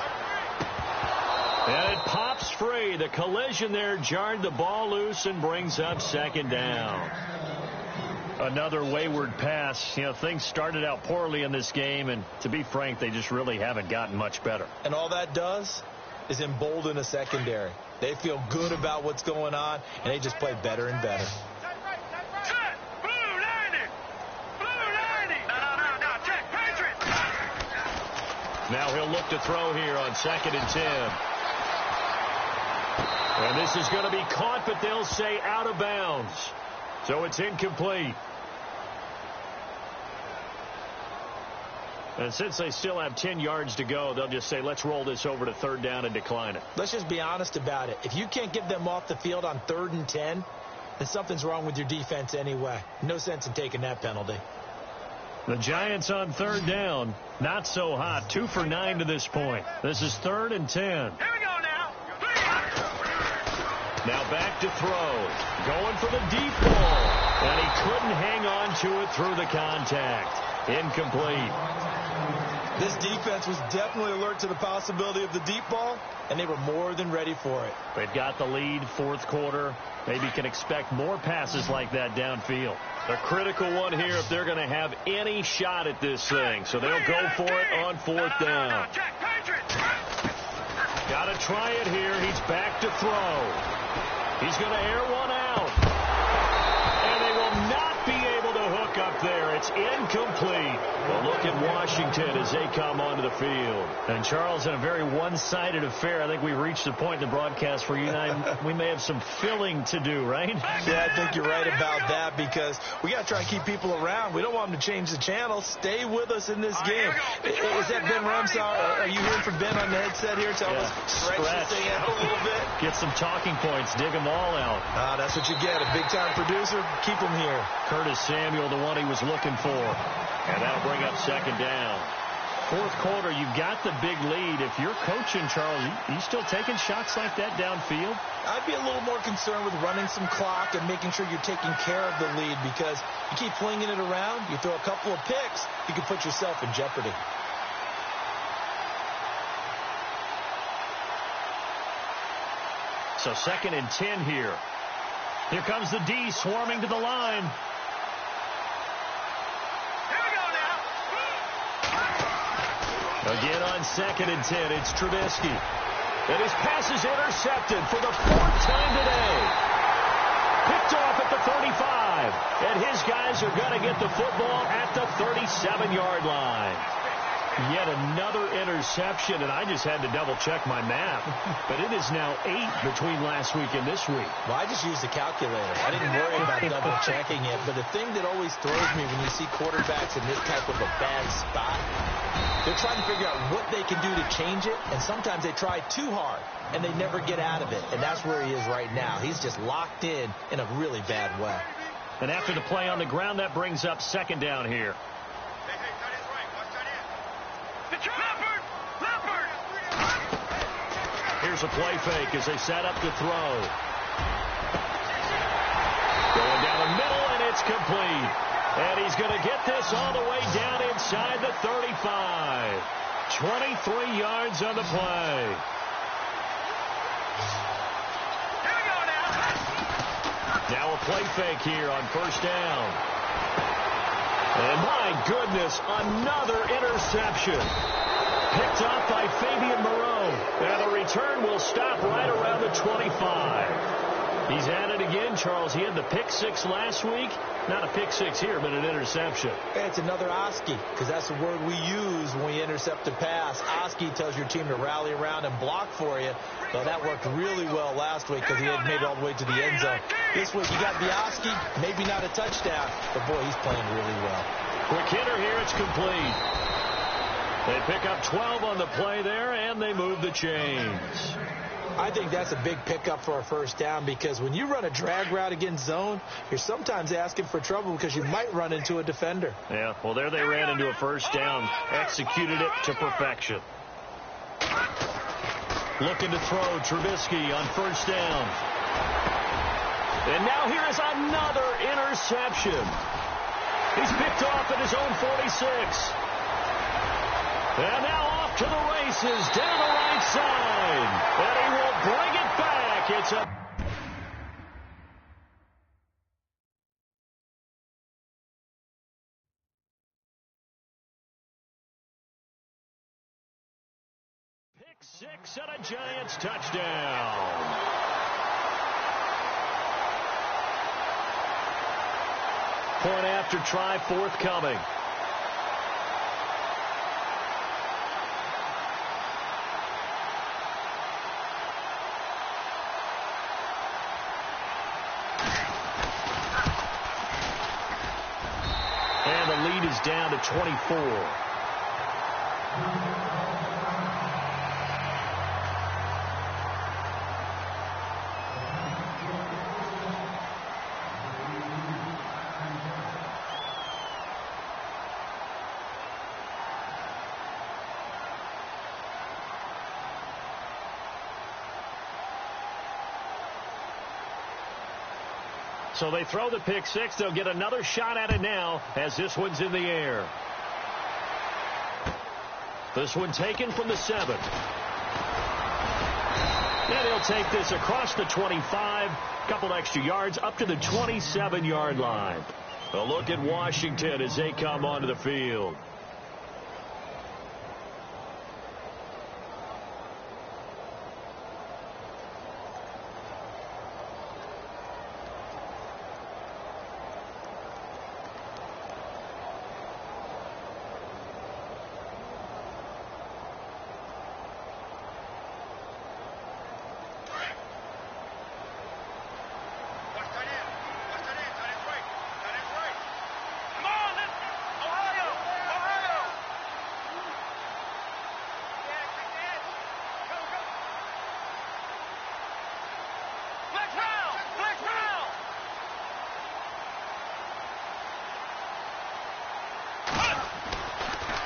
And it pops free. The collision there jarred the ball loose and brings up 2nd down. Another wayward pass. You know, things started out poorly in this game, and to be frank, they just really haven't gotten much better. And all that does is embolden a secondary. They feel good about what's going on, and they just play better and better. Now he'll look to throw here on 2nd and 10. And this is going to be caught, but they'll say out of bounds. So it's incomplete. And since they still have 10 yards to go, they'll just say, let's roll this over to third down and decline it. Let's just be honest about it. If you can't get them off the field on 3rd and 10, then something's wrong with your defense anyway. No sense in taking that penalty. The Giants on 3rd down. Not so hot. 2 for 9 to this point. This is 3rd and 10. Here we go now. Now back to throw. Going for the deep ball. And he couldn't hang on to it through the contact. Incomplete. This defense was definitely alert to the possibility of the deep ball, and they were more than ready for it. They've got the lead, 4th quarter. Maybe can expect more passes like that downfield. A critical one here if they're going to have any shot at this thing. So they'll go for it on 4th down. Got to try it here. He's back to throw. He's going to air one out. And they will not be able to hook up there. It's incomplete. A look at Washington as they come onto the field. And Charles, in a very one-sided affair, I think we reached the point in the broadcast where you and I, we may have some filling to do, right? Yeah, I think you're right about that because we got to try and keep people around. We don't want them to change the channel. Stay with us in this game. Is that Ben Ramsar? Are you hearing from Ben on the headset here? Tell us, stretch this thing out a little bit. Get some talking points. Dig them all out. That's what you get. A big-time producer. Keep him here. Curtis Samuel, the one he was looking for. And that'll bring up 2nd down. 4th quarter, you've got the big lead. If you're coaching, Charles, you still taking shots like that downfield? I'd be a little more concerned with running some clock and making sure you're taking care of the lead because you keep flinging it around, you throw a couple of picks, you can put yourself in jeopardy. So 2nd and 10 here. Here comes the D swarming to the line. Again on 2nd and 10, it's Trubisky. And his pass is intercepted for the 4th time today. Picked off at the 35. And his guys are going to get the football at the 37-yard line. Yet another interception, and I just had to double-check my math. But it is now 8 between last week and this week. Well, I just used the calculator. I didn't worry about double-checking it. But the thing that always throws me when you see quarterbacks in this type of a bad spot, they're trying to figure out what they can do to change it, and sometimes they try too hard, and they never get out of it. And that's where he is right now. He's just locked in a really bad way. And after the play on the ground, that brings up 2nd down here. Here's a play fake as they set up to throw. Going down the middle, and it's complete. And he's going to get this all the way down inside the 35. 23 yards on the play. Here we go now. Now a play fake here on 1st down. And my goodness, another interception. Picked off by Fabian Moreau. And the return will stop right around the 25. He's at it again, Charles. He had the pick 6 last week. Not a pick 6 here, but an interception. It's another Oski, because that's the word we use when we intercept a pass. Oski tells your team to rally around and block for you. So that worked really well last week because he had made it all the way to the end zone. This week you got the Oski, maybe not a touchdown, but boy, he's playing really well. Quick hitter here, it's complete. They pick up 12 on the play there, and they move the chains. I think that's a big pickup for a 1st down because when you run a drag route against zone, you're sometimes asking for trouble because you might run into a defender. Yeah, well, there they ran into a 1st down, executed it to perfection. Looking to throw Trubisky on 1st down. And now here is another interception. He's picked off at his own 46. And now off to the races down the right side. And he will bring it back. It's a pick 6 and a Giants touchdown. Point after try forthcoming. And the lead is down to 24. So they throw the pick six. They'll get another shot at it now as this one's in the air. This one taken from the 7. And he'll take this across the 25. Couple extra yards up to the 27-yard line. A look at Washington as they come onto the field.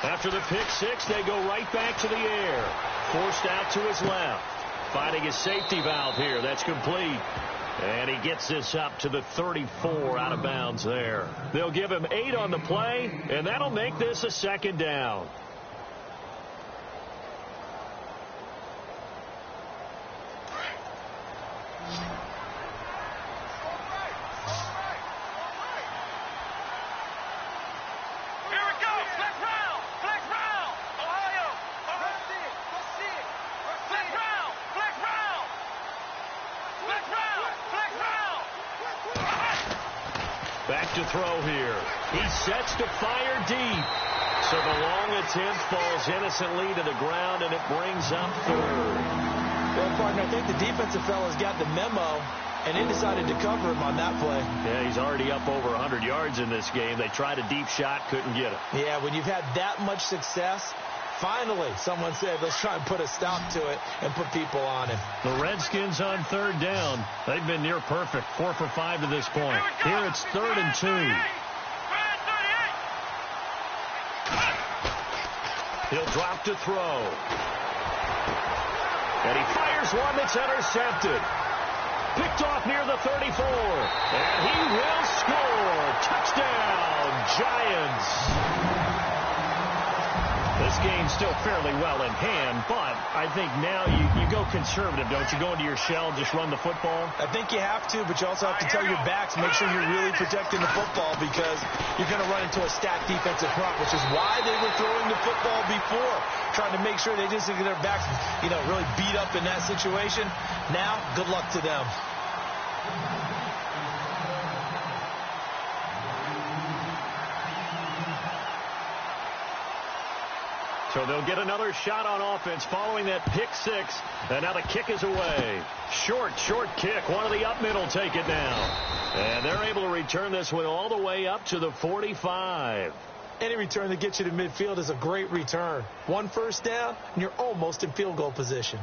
After the pick six, they go right back to the air. Forced out to his left. Finding his safety valve here. That's complete. And he gets this up to the 34 out of bounds there. They'll give him 8 on the play, and that'll make this a second down. Back to throw here. He sets to fire deep. So the long attempt falls innocently to the ground, and it brings up 3rd. Well, partner, I think the defensive fellas got the memo, and they decided to cover him on that play. Yeah, he's already up over 100 yards in this game. They tried a deep shot, couldn't get it. Yeah, when you've had that much success, finally someone said, let's try and put a stop to it and put people on him. The Redskins on 3rd down. They've been near perfect, 4 for 5 to this point. Here it's 3rd and 2. He'll drop to throw. And he fires one that's intercepted. Picked off near the 34. And he will score. Touchdown, Giants. This game's still fairly well in hand, but I think now you go conservative, don't you? Go into your shell and just run the football? I think you have to, but you also have to tell your backs, make sure you're really protecting the football because you're going to run into a stacked defensive front, which is why they were throwing the football before, trying to make sure they didn't get their backs, really beat up in that situation. Now, good luck to them. So they'll get another shot on offense following that pick six. And now the kick is away. Short kick. One of the up middle take it now. And they're able to return this one all the way up to the 45. Any return that gets you to midfield is a great return. 1 first down, and you're almost in field goal position.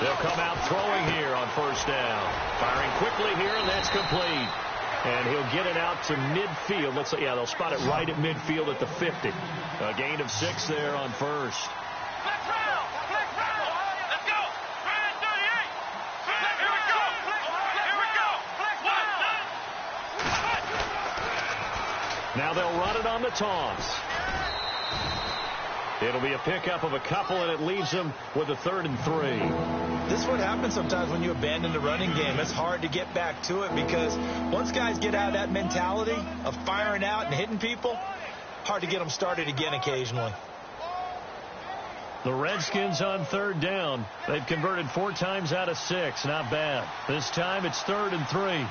They'll come out throwing here on first down. Firing quickly here, and that's complete. And he'll get it out to midfield. Looks like, they'll spot it right at midfield at the 50. A gain of 6 there on first. Let's go. 38. Here we go. Here we go. Now they'll run it on the toss. It'll be a pickup of a couple, and it leaves them with a 3rd and 3. This is what happens sometimes when you abandon the running game. It's hard to get back to it because once guys get out of that mentality of firing out and hitting people, hard to get them started again occasionally. The Redskins on 3rd down. They've converted 4 times out of 6. Not bad. This time it's 3rd and 3.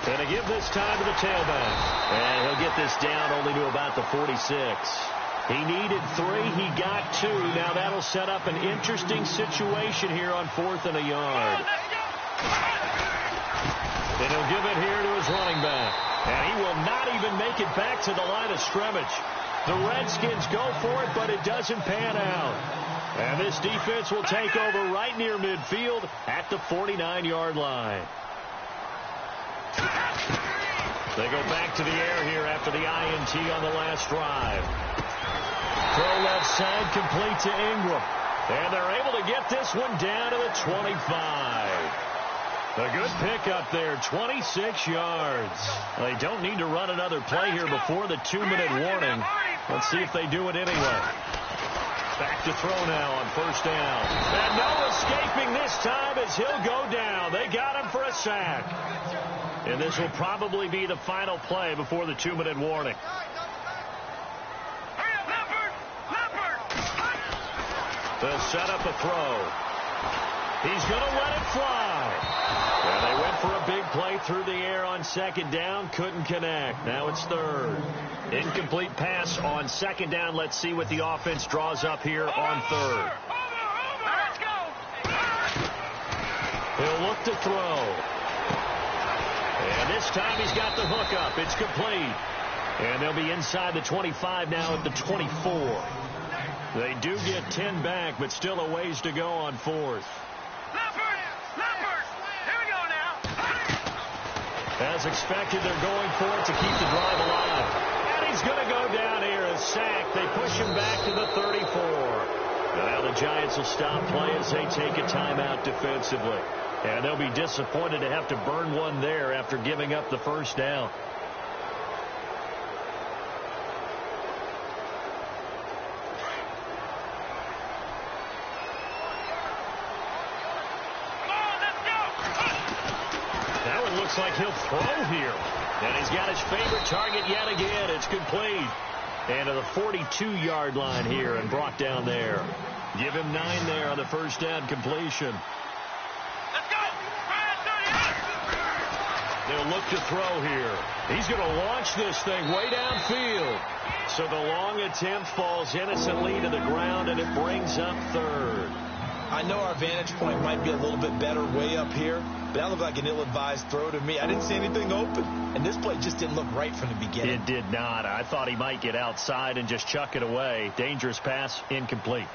And a give this time to the tailback. And he'll get this down only to about the 46. He needed 3. He got 2. Now that'll set up an interesting situation here on 4th and a yard. And he'll give it here to his running back. And he will not even make it back to the line of scrimmage. The Redskins go for it, but it doesn't pan out. And this defense will take over right near midfield at the 49-yard line. They go back to the air here after the INT on the last drive. Throw left side, complete to Ingram. And they're able to get this one down to the 25. A good pickup there, 26 yards. They don't need to run another play here before the 2-minute warning. Let's see if they do it anyway. Back to throw now on first down. And no escaping this time as he'll go down. They got him for a sack. And this will probably be the final play before the 2-minute warning. They'll set up a throw. He's going to let it fly. And they went for a big play through the air on second down. Couldn't connect. Now it's third. Incomplete pass on second down. Let's see what the offense draws up here on third. Let's go. He'll look to throw. And this time he's got the hook up. It's complete. And they'll be inside the 25 now at the 24. They do get 10 back, but still a ways to go on fourth. Here we go now. As expected, they're going for it to keep the drive alive. And he's going to go down here, a sack. They push him back to the 34. Now the Giants will stop play as they take a timeout defensively. And they'll be disappointed to have to burn one there after giving up the first down. Looks like he'll throw here. And he's got his favorite target yet again. It's complete. And to the 42-yard line here and brought down there. Give him 9 there on the first down completion. Let's go. They'll look to throw here. He's going to launch this thing way downfield. So the long attempt falls innocently to the ground, and it brings up third. I know our vantage point might be a little bit better way up here, but that looked like an ill-advised throw to me. I didn't see anything open, and this play just didn't look right from the beginning. It did not. I thought he might get outside and just chuck it away. Dangerous pass, incomplete.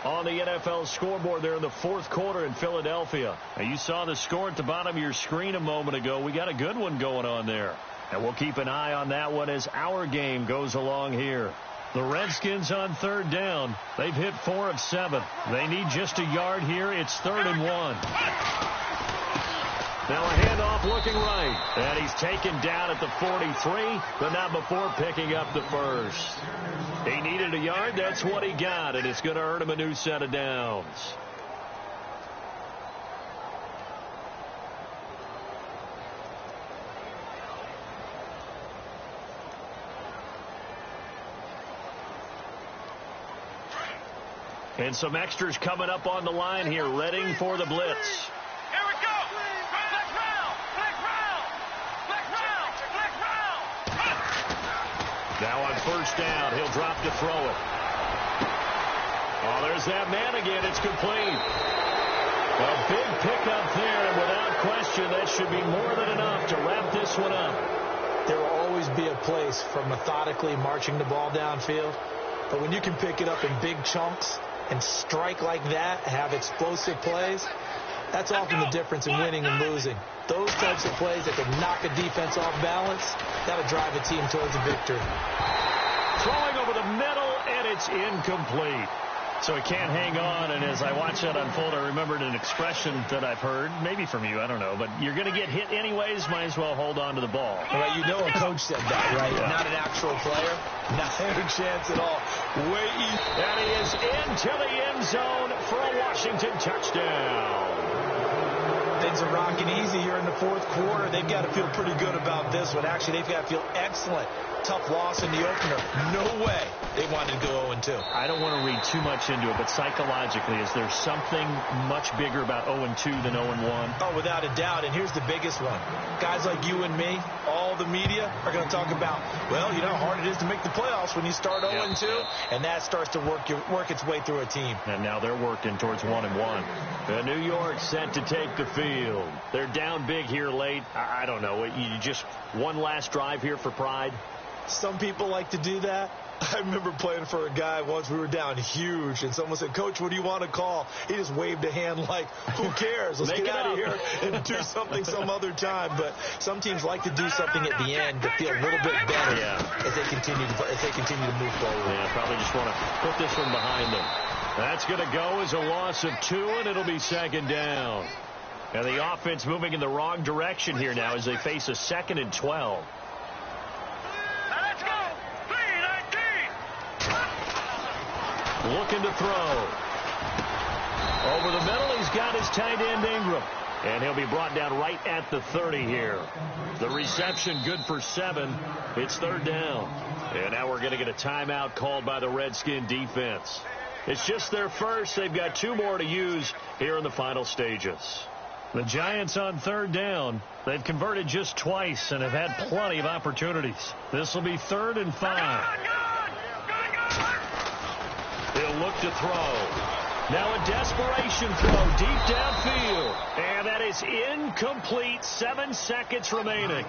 On the NFL scoreboard there in the fourth quarter in Philadelphia. Now, you saw the score at the bottom of your screen a moment ago. We got a good one going on there. And we'll keep an eye on that one as our game goes along here. The Redskins on third down. They've hit 4 of 7. They need just a yard here. It's 3rd and 1. Now a handoff looking right. And he's taken down at the 43, but not before picking up the first. He needed a yard. That's what he got, and it's going to earn him a new set of downs. And some extras coming up on the line here, readying for the blitz. Here we go. Flex round. Flex round. Flex round. Flex round. Now on first down, he'll drop to throw it. Oh, there's that man again. It's complete. A big pickup there, and without question, that should be more than enough to wrap this one up. There will always be a place for methodically marching the ball downfield, but when you can pick it up in big chunks and strike like that, have explosive plays, that's often the difference in winning and losing. Those types of plays that can knock a defense off balance, that'll drive a team towards a victory. Throwing over the middle, and it's incomplete. So he can't hang on, and as I watch that unfold, I remembered an expression that I've heard, maybe from you, I don't know, but you're going to get hit anyways, might as well hold on to the ball. Well, you know a coach said that, right? Yeah. Not an actual player. Not a chance at all. Way easy. And he is into the end zone for a Washington touchdown. Things are rocking easy here in the fourth quarter. They've got to feel pretty good about this one. Actually, they've got to feel excellent. Tough loss in the opener. No way they wanted to go 0-2. I don't want to read too much into it, but psychologically, is there something much bigger about 0-2 than 0-1? Oh, without a doubt. And here's the biggest one. Guys like you and me, all the media, are going to talk about, well, you know how hard it is to make the playoffs when you start 0-2. Yep. And that starts to work its way through a team. And now they're working towards 1-1. New York set to take the field. They're down big here late. I don't know. You just one last drive here for pride? Some people like to do that. I remember playing for a guy once. We were down huge, and someone said, "Coach, what do you want to call?" He just waved a hand like, "Who cares? Let's get out of here and do something some other time." But some teams like to do something at the end to feel a little bit better as they continue to move forward. Yeah, probably just want to put this one behind them. That's going to go as a loss of 2, and it'll be second down. And the offense moving in the wrong direction here now as they face a 2nd and 12. Let's go. 3-19. Looking to throw. Over the middle, he's got his tight end Ingram. And he'll be brought down right at the 30 here. The reception good for 7. It's 3rd down. And now we're going to get a timeout called by the Redskin defense. It's just their first. They've got 2 more to use here in the final stages. The Giants on 3rd down. They've converted just twice and have had plenty of opportunities. This will be 3rd and 5. He'll look to throw. Now a desperation throw deep downfield. And that is incomplete. 7 seconds remaining.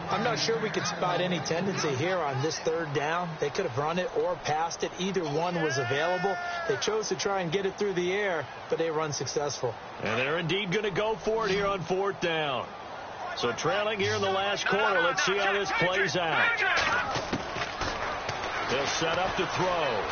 I'm not sure we could spot any tendency here on this 3rd down. They could have run it or passed it. Either one was available. They chose to try and get it through the air, but they were unsuccessful. And they're indeed going to go for it here on 4th down. So trailing here in the last quarter. Let's see how this plays out. They'll set up to throw.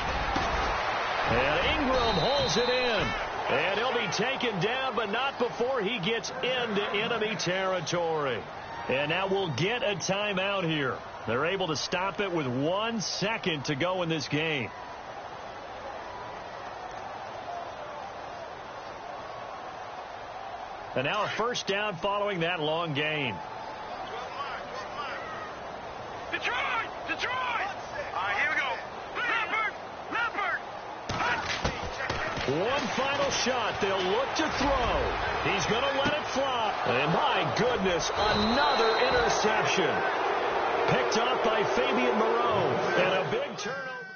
And Ingram holds it in. And he'll be taken down, but not before he gets into enemy territory. And now we'll get a timeout here. They're able to stop it with 1 second to go in this game. And now a 1st down following that long gain. Detroit! Detroit! All right, here we go. Leopard! One final shot. They'll look to throw. He's going to let it fly. And my goodness, another interception. Picked off by Fabian Moreau. And a big turnover.